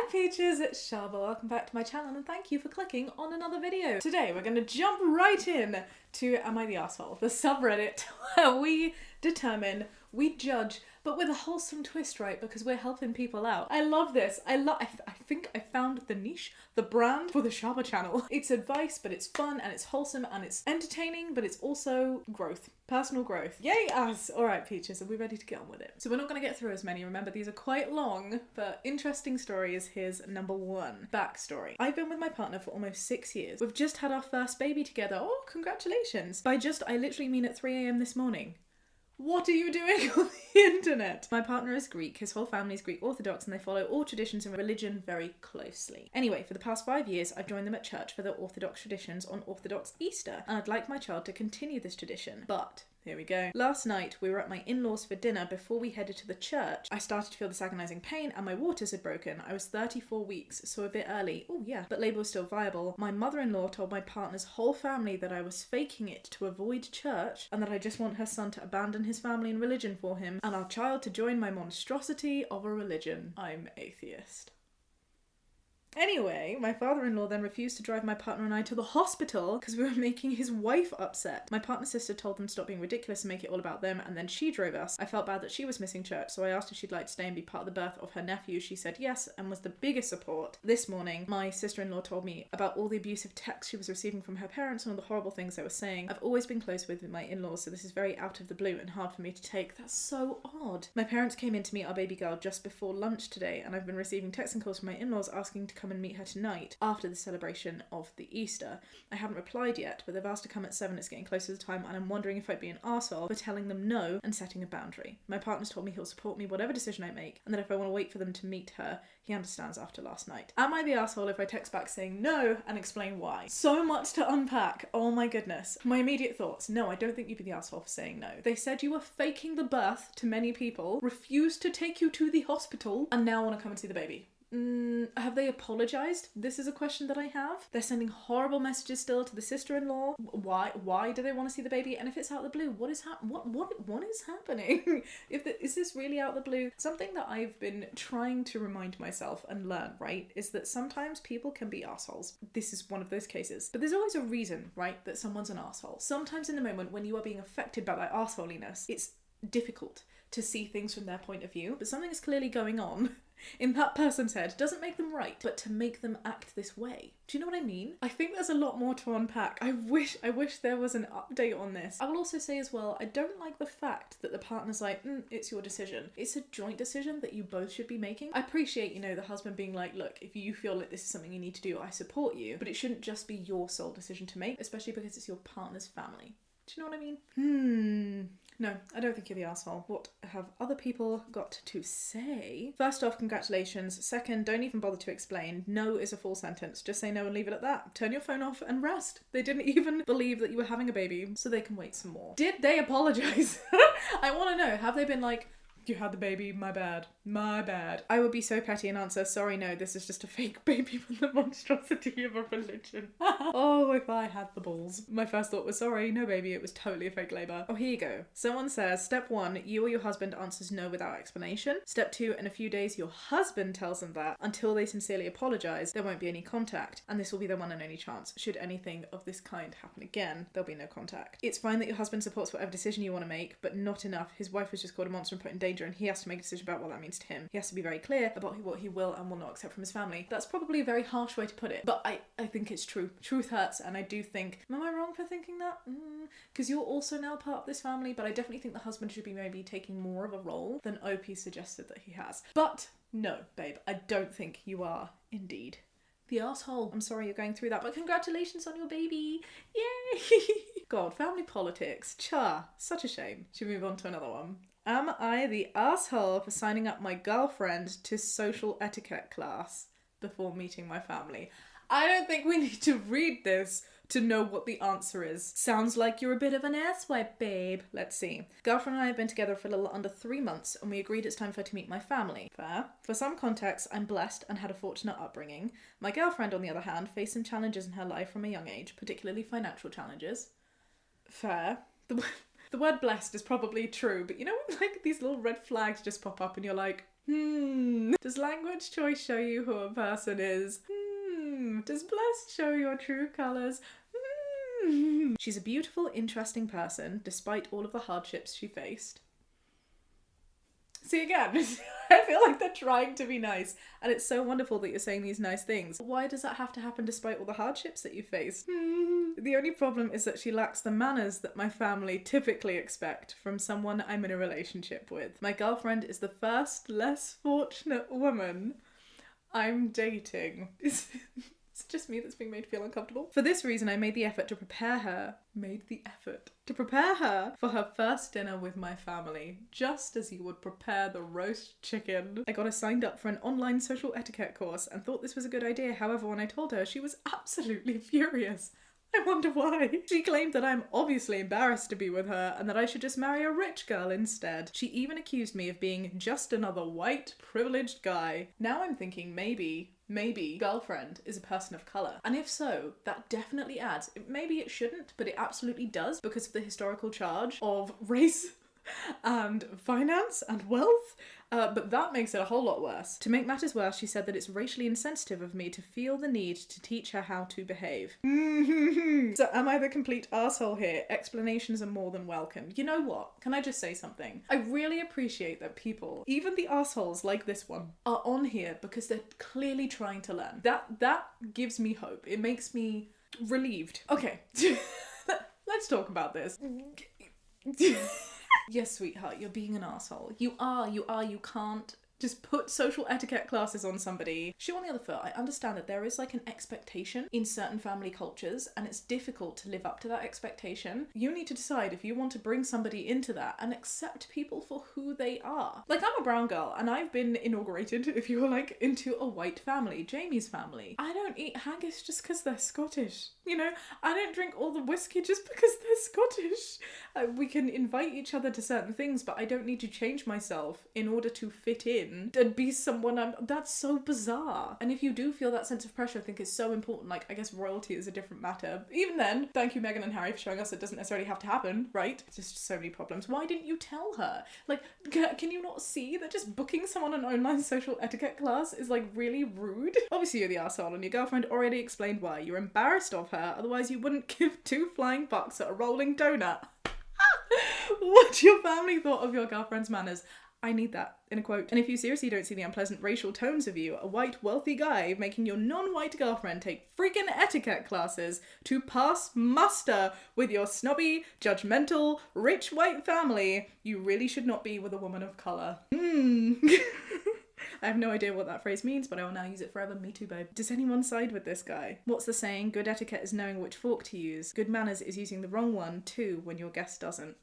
Hi Peaches, it's Shaaba. Welcome back to my channel and thank you for clicking on another video. Today we're going to jump right in to Am I the Arsehole? The subreddit where we determine, we judge, but with a wholesome twist, right? Because we're helping people out. I love this. I think I found the niche, the brand for the Shaaba channel. It's advice, but it's fun and it's wholesome and it's entertaining, but it's also growth. Personal growth. Yay us! Alright Peaches, are we ready to get on with it? So we're not going to get through as many. Remember, these are quite long, but interesting stories. Here's number one. Backstory. I've been with my partner for almost 6 years. We've just had our first baby together. Oh, congratulations. By just, I literally mean at 3 a.m. this morning. What are you doing on the internet? My partner is Greek, his whole family is Greek Orthodox, and they follow all traditions and religion very closely. Anyway, for the past 5 years, I've joined them at church for their Orthodox traditions on Orthodox Easter, and I'd like my child to continue this tradition. But here we go. Last night, we were at my in-laws for dinner. Before we headed to the church, I started to feel this agonising pain and my waters had broken. I was 34 weeks, so a bit early. Oh yeah, but labour was still viable. My mother-in-law told my partner's whole family that I was faking it to avoid church and that I just want her son to abandon his family and religion for him and our child to join my monstrosity of a religion. I'm atheist. Anyway, my father-in-law then refused to drive my partner and I to the hospital because we were making his wife upset. My partner's sister told them to stop being ridiculous and make it all about them, and then she drove us. I felt bad that she was missing church, so I asked if she'd like to stay and be part of the birth of her nephew. She said yes and was the biggest support. This morning, my sister-in-law told me about all the abusive texts she was receiving from her parents and all the horrible things they were saying. I've always been close with my in-laws, so this is very out of the blue and hard for me to take. That's so odd. My parents came in to meet our baby girl just before lunch today, and I've been receiving texts and calls from my in-laws asking to come and meet her tonight after the celebration of the Easter. I haven't replied yet, but they've asked to come at 7. It's getting close to the time and I'm wondering if I'd be an arsehole for telling them no and setting a boundary. My partner's told me he'll support me whatever decision I make, and that if I want to wait for them to meet her, he understands after last night. Am I the arsehole if I text back saying no and explain why? So much to unpack. Oh my goodness. My immediate thoughts. No, I don't think you'd be the arsehole for saying no. They said you were faking the birth to many people, refused to take you to the hospital, and now want to come and see the baby. Have they apologised? This is a question that I have. They're sending horrible messages still to the sister-in-law. Why do they want to see the baby? And if it's out of the blue, what is happening? Is this really out of the blue? Something that I've been trying to remind myself and learn, right, is that sometimes people can be assholes. This is one of those cases. But there's always a reason, right, that someone's an asshole. Sometimes in the moment when you are being affected by that assholiness, it's difficult to see things from their point of view, but something is clearly going on in that person's head. Doesn't make them right, but to make them act this way. Do you know what I mean? I think there's a lot more to unpack. I wish there was an update on this. I will also say as well, I don't like the fact that the partner's like, it's your decision. It's a joint decision that you both should be making. I appreciate, you know, the husband being like, look, if you feel like this is something you need to do, I support you, but it shouldn't just be your sole decision to make, especially because it's your partner's family. Do you know what I mean? No, I don't think you're the arsehole. What have other people got to say? First off, congratulations. Second, don't even bother to explain. No is a full sentence. Just say no and leave it at that. Turn your phone off and rest. They didn't even believe that you were having a baby, so they can wait some more. Did they apologise? I want to know. Have they been like, you had the baby, my bad. My bad. I would be so petty and answer, sorry, no, this is just a fake baby from the monstrosity of a religion. Oh, if I had the balls. My first thought was, sorry, no baby, it was totally a fake labour. Oh, here you go. Someone says, step 1, you or your husband answers no without explanation. Step 2, in a few days, your husband tells them that until they sincerely apologise, there won't be any contact, and this will be their one and only chance. Should anything of this kind happen again, there'll be no contact. It's fine that your husband supports whatever decision you want to make, but not enough. His wife was just called a monster and put in danger, and he has to make a decision about what that means to him. He has to be very clear about what he will and will not accept from his family. That's probably a very harsh way to put it, but I think it's true. Truth hurts, and I do think, am I wrong for thinking that? Because you're also now part of this family, but I definitely think the husband should be maybe taking more of a role than OP suggested that he has. But no, babe, I don't think you are indeed the arsehole. I'm sorry you're going through that, but congratulations on your baby. Yay! God, family politics. Such a shame. Should we move on to another one? Am I the asshole for signing up my girlfriend to social etiquette class before meeting my family? I don't think we need to read this to know what the answer is. Sounds like you're a bit of an asswipe, babe. Let's see. Girlfriend and I have been together for a little under 3 months, and we agreed it's time for her to meet my family. Fair. For some context, I'm blessed and had a fortunate upbringing. My girlfriend, on the other hand, faced some challenges in her life from a young age, particularly financial challenges. Fair. The word blessed is probably true, but you know when like these little red flags just pop up and you're like, Does language choice show you who a person is? Does blessed show your true colours? She's a beautiful, interesting person, despite all of the hardships she faced. See, again, I feel like they're trying to be nice, and it's so wonderful that you're saying these nice things. Why does that have to happen despite all the hardships that you faced? The only problem is that she lacks the manners that my family typically expect from someone I'm in a relationship with. My girlfriend is the first less fortunate woman I'm dating. It's just me that's being made to feel uncomfortable. For this reason, I made the effort to prepare her for her first dinner with my family, just as you would prepare the roast chicken. I got her signed up for an online social etiquette course and thought this was a good idea. However, when I told her, she was absolutely furious. I wonder why. She claimed that I'm obviously embarrassed to be with her and that I should just marry a rich girl instead. She even accused me of being just another white, privileged guy. Now I'm thinking maybe girlfriend is a person of colour. And if so, that definitely adds. Maybe it shouldn't, but it absolutely does because of the historical charge of race and finance and wealth. But that makes it a whole lot worse. To make matters worse, she said that it's racially insensitive of me to feel the need to teach her how to behave. So am I the complete arsehole here? Explanations are more than welcome. You know what? Can I just say something? I really appreciate that people, even the arseholes like this one, are on here because they're clearly trying to learn. That gives me hope. It makes me relieved. Okay, let's talk about this. Yes, sweetheart, you're being an arsehole. You you can't just put social etiquette classes on somebody. Shoe on the other foot, I understand that there is like an expectation in certain family cultures and it's difficult to live up to that expectation. You need to decide if you want to bring somebody into that and accept people for who they are. Like, I'm a brown girl and I've been inaugurated, if you were like, into a white family, Jamie's family. I don't eat haggis just because they're Scottish. You know, I don't drink all the whiskey just because they're Scottish. We can invite each other to certain things, but I don't need to change myself in order to fit in and be someone that's so bizarre. And if you do feel that sense of pressure, I think it's so important. Like, I guess royalty is a different matter. Even then, thank you Meghan and Harry for showing us it doesn't necessarily have to happen, right? It's just so many problems. Why didn't you tell her? Like, can you not see that just booking someone an online social etiquette class is like really rude? Obviously you're the arsehole and your girlfriend already explained why. You're embarrassed of her, otherwise you wouldn't give two flying bucks at a rolling donut. What your family thought of your girlfriend's manners, I need that in a quote. And if you seriously don't see the unpleasant racial tones of you, a white wealthy guy making your non-white girlfriend take freaking etiquette classes to pass muster with your snobby, judgmental, rich white family, you really should not be with a woman of colour. I have no idea what that phrase means, but I will now use it forever. Me too, babe. Does anyone side with this guy? What's the saying? Good etiquette is knowing which fork to use. Good manners is using the wrong one too when your guest doesn't.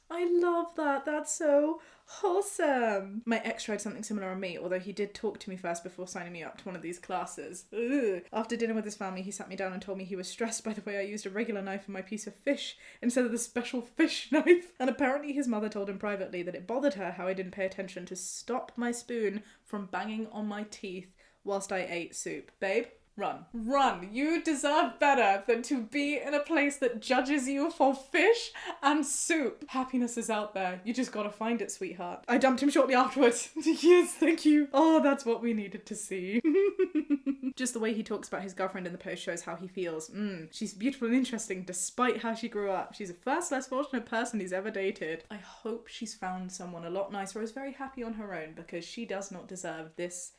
I love that. That's so wholesome. My ex tried something similar on me, although he did talk to me first before signing me up to one of these classes. Ugh. After dinner with his family, he sat me down and told me he was stressed by the way I used a regular knife in my piece of fish instead of the special fish knife. And apparently his mother told him privately that it bothered her how I didn't pay attention to stop my spoon from banging on my teeth whilst I ate soup. Babe? Run. You deserve better than to be in a place that judges you for fish and soup. Happiness is out there. You just gotta find it, sweetheart. I dumped him shortly afterwards. Yes, thank you. Oh, that's what we needed to see. Just the way he talks about his girlfriend in the post shows how he feels. She's beautiful and interesting despite how she grew up. She's the first less fortunate person he's ever dated. I hope she's found someone a lot nicer or is very happy on her own, because she does not deserve this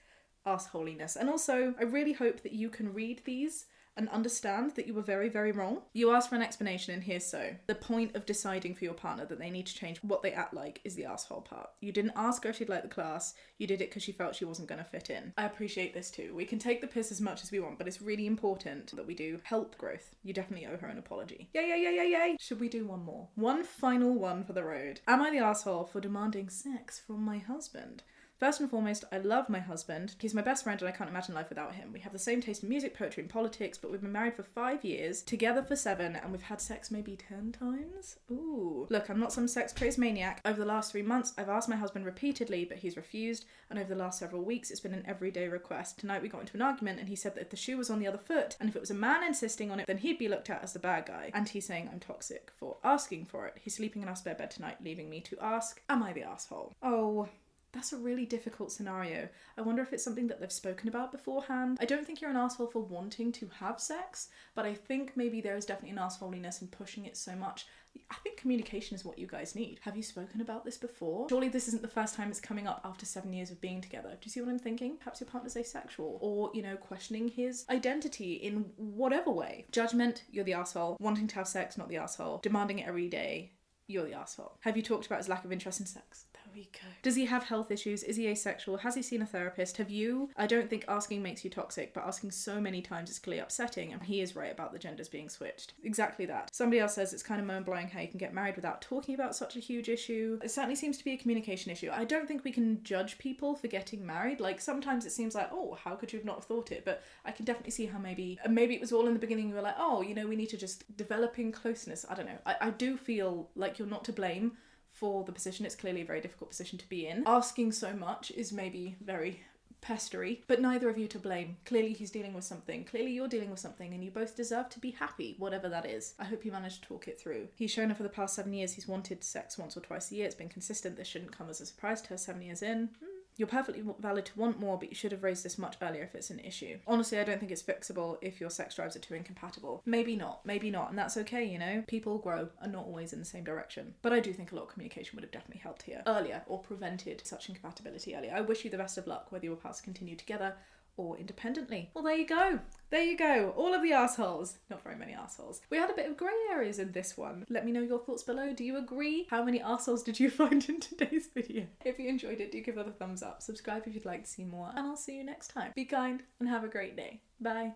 arseholiness. And also, I really hope that you can read these and understand that you were very, very wrong. You asked for an explanation, and here's so. The point of deciding for your partner that they need to change what they act like is the arsehole part. You didn't ask her if she'd like the class, you did it because she felt she wasn't going to fit in. I appreciate this too. We can take the piss as much as we want, but it's really important that we do help growth. You definitely owe her an apology. Yay. Should we do one more? One final one for the road. Am I the arsehole for demanding sex from my husband? First and foremost, I love my husband. He's my best friend and I can't imagine life without him. We have the same taste in music, poetry and politics, but we've been married for 5 years, together for 7, and we've had sex maybe 10 times? Ooh. Look, I'm not some sex-crazed maniac. Over the last 3 months, I've asked my husband repeatedly, but he's refused, and over the last several weeks, it's been an everyday request. Tonight we got into an argument and he said that if the shoe was on the other foot, and if it was a man insisting on it, then he'd be looked at as the bad guy. And he's saying I'm toxic for asking for it. He's sleeping in our spare bed tonight, leaving me to ask, am I the asshole? Oh, That's a really difficult scenario. I wonder if it's something that they've spoken about beforehand. I don't think you're an arsehole for wanting to have sex, but I think maybe there is definitely an arseholiness in pushing it so much. I think communication is what you guys need. Have you spoken about this before? Surely this isn't the first time it's coming up after 7 years of being together. Do you see what I'm thinking? Perhaps your partner's asexual, or, you know, questioning his identity in whatever way. Judgment, you're the arsehole. Wanting to have sex, not the arsehole. Demanding it every day, you're the arsehole. Have you talked about his lack of interest in sex? There we go. Does he have health issues? Is he asexual? Has he seen a therapist? Have you? I don't think asking makes you toxic, but asking so many times is clearly upsetting, and he is right about the genders being switched. Exactly that. Somebody else says it's kind of mind-blowing how you can get married without talking about such a huge issue. It certainly seems to be a communication issue. I don't think we can judge people for getting married. Like, sometimes it seems like, oh, how could you have not thought it? But I can definitely see how maybe it was all in the beginning. You were like, oh, you know, we need to just developing closeness. I don't know. I do feel like you're not to blame for the position. It's clearly a very difficult position to be in. Asking so much is maybe very pestery, but neither of you to blame. Clearly he's dealing with something. Clearly you're dealing with something, and you both deserve to be happy, whatever that is. I hope you managed to talk it through. He's shown her for the past 7 years he's wanted sex once or twice a year. It's been consistent. This shouldn't come as a surprise to her 7 years in. You're perfectly valid to want more, but you should have raised this much earlier if it's an issue. Honestly, I don't think it's fixable if your sex drives are too incompatible. Maybe not, and that's okay, you know? People grow and not always in the same direction. But I do think a lot of communication would have definitely helped here earlier, or prevented such incompatibility earlier. I wish you the best of luck, whether your paths continue together or independently. Well, there you go. There you go. All of the arseholes. Not very many arseholes. We had a bit of grey areas in this one. Let me know your thoughts below. Do you agree? How many arseholes did you find in today's video? If you enjoyed it, do give it a thumbs up. Subscribe if you'd like to see more. And I'll see you next time. Be kind and have a great day. Bye.